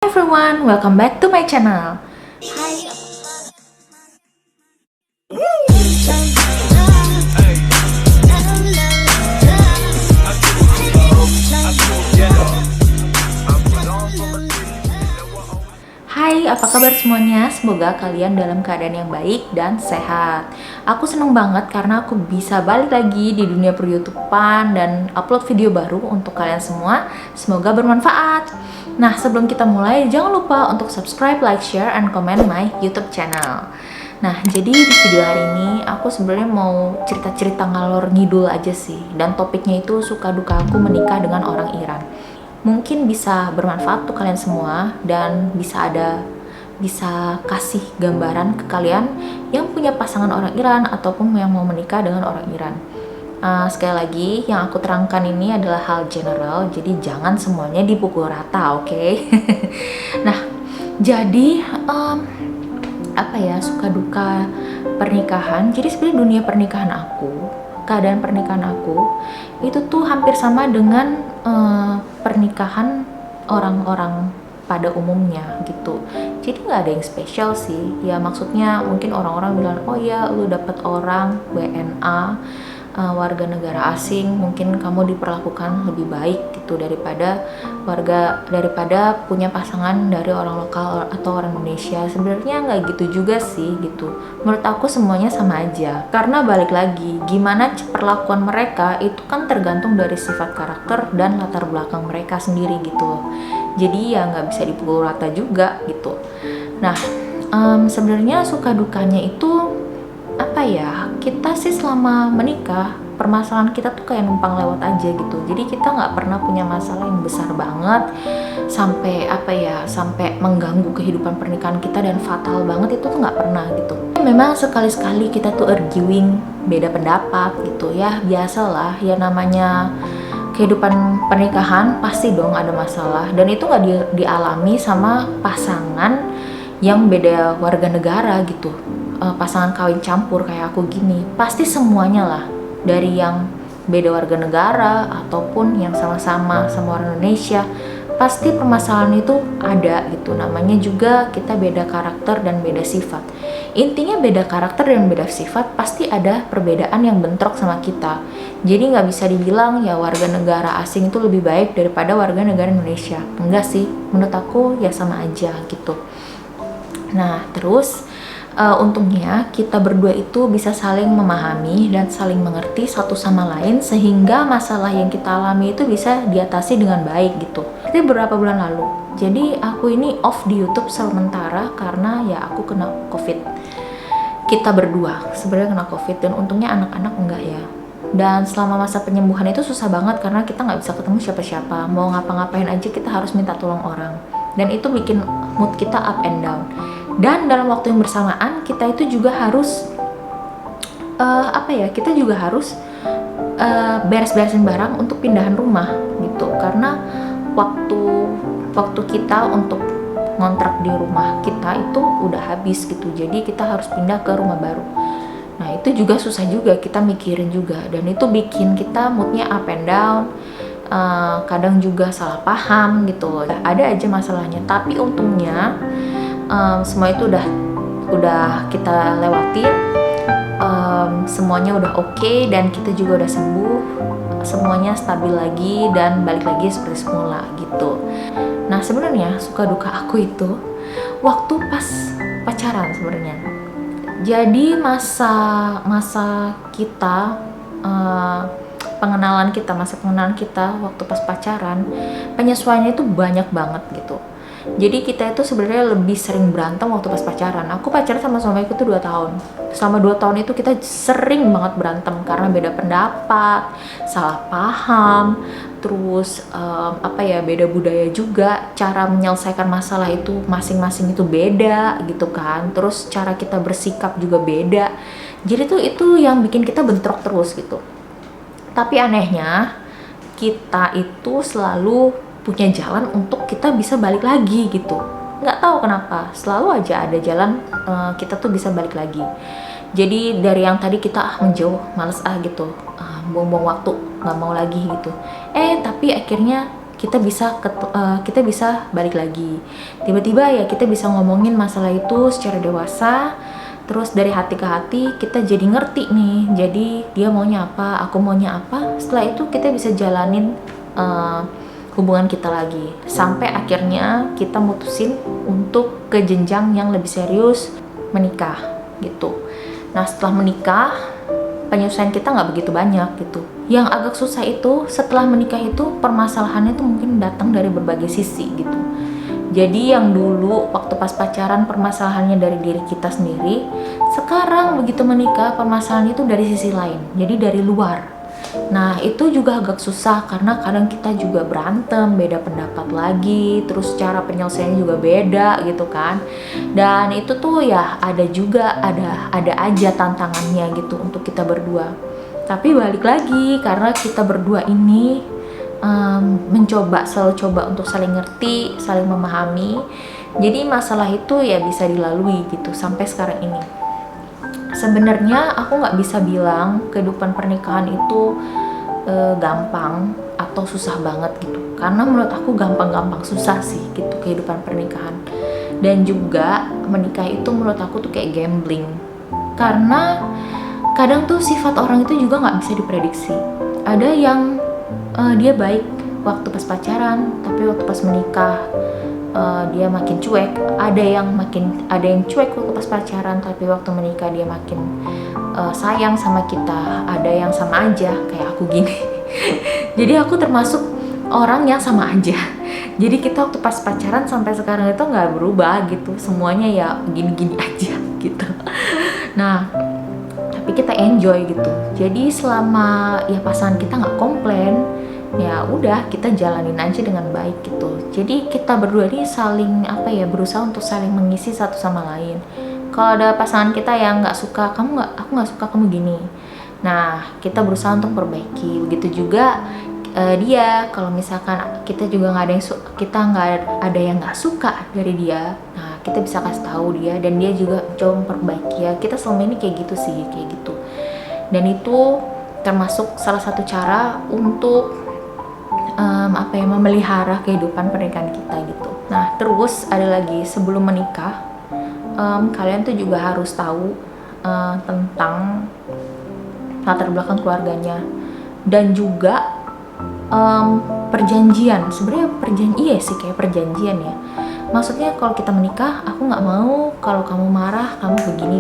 Everyone, welcome back to my channel. Hai, apa kabar semuanya? Semoga kalian dalam keadaan yang baik dan sehat. Aku seneng banget karena aku bisa balik lagi di dunia per-YouTubean dan upload video baru untuk kalian semua. Semoga bermanfaat. Nah, sebelum kita mulai, jangan lupa untuk subscribe, like, share, and comment my YouTube channel. Nah, jadi di video hari ini aku sebenarnya mau cerita-cerita ngalor ngidul aja sih. Dan topiknya itu suka duka aku menikah dengan orang Iran. Mungkin bisa bermanfaat untuk kalian semua dan bisa kasih gambaran ke kalian yang punya pasangan orang Iran ataupun yang mau menikah dengan orang Iran. Sekali lagi, yang aku terangkan ini adalah hal general, jadi jangan semuanya dipukul rata, oke? Nah, jadi suka duka pernikahan. Jadi sebenarnya dunia pernikahan aku, keadaan pernikahan aku itu tuh hampir sama dengan pernikahan orang-orang pada umumnya gitu. Jadi nggak ada yang spesial sih. Ya maksudnya mungkin orang-orang bilang, oh ya lu dapet orang WNA, warga negara asing, mungkin kamu diperlakukan lebih baik gitu daripada punya pasangan dari orang lokal atau orang Indonesia. Sebenarnya nggak gitu juga sih gitu. Menurut aku semuanya sama aja, karena balik lagi gimana perlakuan mereka itu kan tergantung dari sifat karakter dan latar belakang mereka sendiri gitu loh. Jadi ya nggak bisa dipukul rata juga gitu. Nah, sebenarnya suka dukanya itu apa ya, kita sih selama menikah permasalahan kita tuh kayak numpang lewat aja gitu. Jadi kita nggak pernah punya masalah yang besar banget sampai mengganggu kehidupan pernikahan kita dan fatal banget, itu tuh nggak pernah gitu. Memang sekali-sekali kita tuh arguing, beda pendapat gitu ya, biasalah ya, namanya kehidupan pernikahan pasti dong ada masalah, dan itu nggak dialami sama pasangan yang beda warga negara gitu. Pasangan kawin campur kayak aku gini, pasti semuanya lah, dari yang beda warga negara ataupun yang sama-sama orang Indonesia, pasti permasalahan itu ada gitu. Namanya juga kita beda karakter dan beda sifat. Intinya beda karakter dan beda sifat, pasti ada perbedaan yang bentrok sama kita. Jadi nggak bisa dibilang ya warga negara asing itu lebih baik daripada warga negara Indonesia. Enggak sih, menurut aku ya sama aja gitu. Nah, terus untungnya kita berdua itu bisa saling memahami dan saling mengerti satu sama lain, sehingga masalah yang kita alami itu bisa diatasi dengan baik gitu. Itu beberapa bulan lalu. Jadi aku ini off di YouTube sementara karena ya aku kena COVID. Kita berdua sebenarnya kena COVID, dan untungnya anak-anak enggak ya. Dan selama masa penyembuhan itu susah banget karena kita nggak bisa ketemu siapa-siapa. Mau ngapa-ngapain aja kita harus minta tolong orang. Dan itu bikin mood kita up and down. Dan dalam waktu yang bersamaan kita itu juga harus kita juga harus beres-beresin barang untuk pindahan rumah gitu, karena waktu kita untuk ngontrak di rumah kita itu udah habis gitu. Jadi kita harus pindah ke rumah baru. Nah itu juga susah juga, kita mikirin juga, dan itu bikin kita moodnya up and down. Kadang juga salah paham gitu, ada aja masalahnya. Tapi untungnya semua itu udah kita lewatin, semuanya udah oke, dan kita juga udah sembuh, semuanya stabil lagi dan balik lagi seperti semula gitu. Nah sebenarnya suka duka aku itu waktu pas pacaran sebenarnya. Jadi masa kita masa pengenalan kita waktu pas pacaran, penyesuaiannya itu banyak banget gitu. Jadi kita itu sebenarnya lebih sering berantem waktu pas pacaran. Aku pacaran sama suamiku tuh 2 tahun. Selama 2 tahun itu kita sering banget berantem karena beda pendapat, salah paham, terus beda budaya juga. Cara menyelesaikan masalah itu masing-masing itu beda gitu kan. Terus cara kita bersikap juga beda. Jadi tuh itu yang bikin kita bentrok terus gitu. Tapi anehnya kita itu selalu punya jalan untuk kita bisa balik lagi gitu. Nggak tahu kenapa, selalu aja ada jalan kita tuh bisa balik lagi. Jadi dari yang tadi kita menjauh, males gitu, buang-buang waktu, nggak mau lagi gitu. Tapi akhirnya kita bisa balik lagi. Tiba-tiba ya kita bisa ngomongin masalah itu secara dewasa, terus dari hati ke hati kita jadi ngerti nih, jadi dia maunya apa, aku maunya apa. Setelah itu kita bisa jalanin hubungan kita lagi sampai akhirnya kita mutusin untuk ke jenjang yang lebih serius, menikah gitu. Nah setelah menikah penyesuaian kita nggak begitu banyak gitu. Yang agak susah itu setelah menikah itu permasalahannya itu mungkin datang dari berbagai sisi gitu. Jadi yang dulu waktu pas pacaran permasalahannya dari diri kita sendiri, sekarang begitu menikah permasalahannya itu dari sisi lain, jadi dari luar. Nah itu juga agak susah karena kadang kita juga berantem, beda pendapat lagi, terus cara penyelesaiannya juga beda gitu kan. Dan itu tuh ya ada aja tantangannya gitu untuk kita berdua. Tapi balik lagi karena kita berdua ini selalu coba untuk saling ngerti, saling memahami. Jadi masalah itu ya bisa dilalui gitu sampai sekarang ini. Sebenarnya aku nggak bisa bilang kehidupan pernikahan itu gampang atau susah banget gitu, karena menurut aku gampang-gampang susah sih gitu kehidupan pernikahan. Dan juga menikah itu menurut aku tuh kayak gambling, karena kadang tuh sifat orang itu juga nggak bisa diprediksi. Ada yang dia baik waktu pas pacaran, tapi waktu pas menikah dia makin cuek. Ada yang cuek waktu pas pacaran, tapi waktu menikah dia makin sayang sama kita. Ada yang sama aja kayak aku gini. Jadi aku termasuk orang yang sama aja. Jadi kita waktu pas pacaran sampai sekarang itu nggak berubah gitu, semuanya ya gini-gini aja gitu. Nah tapi kita enjoy gitu. Jadi selama ya pasangan kita nggak komplain, ya udah kita jalanin aja dengan baik gitu. Jadi kita berdua ini saling berusaha untuk saling mengisi satu sama lain. Kalau ada pasangan kita yang nggak suka, aku nggak suka kamu gini, nah kita berusaha untuk perbaiki. Begitu juga dia, kalau misalkan kita juga nggak ada yang nggak suka dari dia, nah kita bisa kasih tahu dia dan dia juga coba memperbaiki. Ya kita selama ini kayak gitu sih, kayak gitu. Dan itu termasuk salah satu cara untuk memelihara kehidupan pernikahan kita gitu. Nah terus ada lagi, sebelum menikah kalian tuh juga harus tahu tentang latar belakang keluarganya dan juga perjanjian. Sebenarnya kayak perjanjian ya. Maksudnya kalau kita menikah, aku nggak mau kalau kamu marah kamu begini.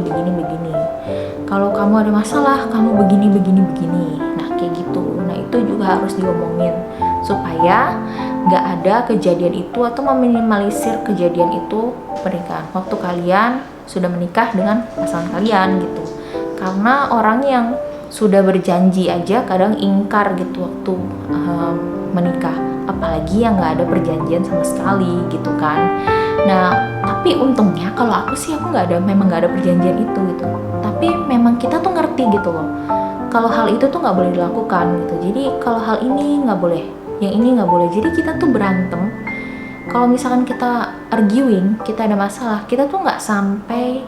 Kalau kamu ada masalah kamu begini. Nah kayak gitu. Nah itu juga harus diomongin supaya nggak ada kejadian itu atau meminimalisir kejadian itu pernikahan waktu kalian sudah menikah dengan pasangan kalian gitu. Karena orang yang sudah berjanji aja kadang ingkar gitu waktu menikah, apalagi yang nggak ada perjanjian sama sekali gitu kan. Nah tapi untungnya kalau aku memang nggak ada perjanjian itu gitu, tapi memang kita tuh ngerti gitu loh kalau hal itu tuh nggak boleh dilakukan gitu. Jadi kalau hal ini nggak boleh, yang ini nggak boleh. Jadi kita tuh berantem, kalau misalkan kita arguing, kita ada masalah, kita tuh nggak sampai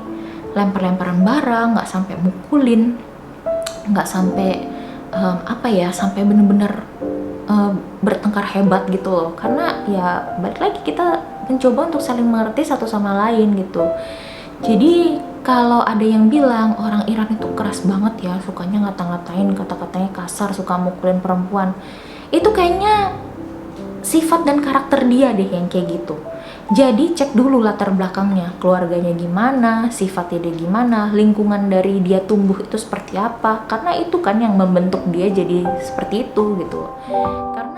lempar-lemparan barang, nggak sampai mukulin, nggak sampai sampai bener-bener bertengkar hebat gitu loh. Karena ya balik lagi kita mencoba untuk saling mengerti satu sama lain gitu. Jadi kalau ada yang bilang orang Iran itu keras banget ya, sukanya ngata-ngatain, kata-katanya kasar, suka mukulin perempuan, itu kayaknya sifat dan karakter dia deh yang kayak gitu. Jadi cek dulu latar belakangnya, keluarganya gimana, sifatnya dia gimana, lingkungan dari dia tumbuh itu seperti apa, karena itu kan yang membentuk dia jadi seperti itu gitu. Karena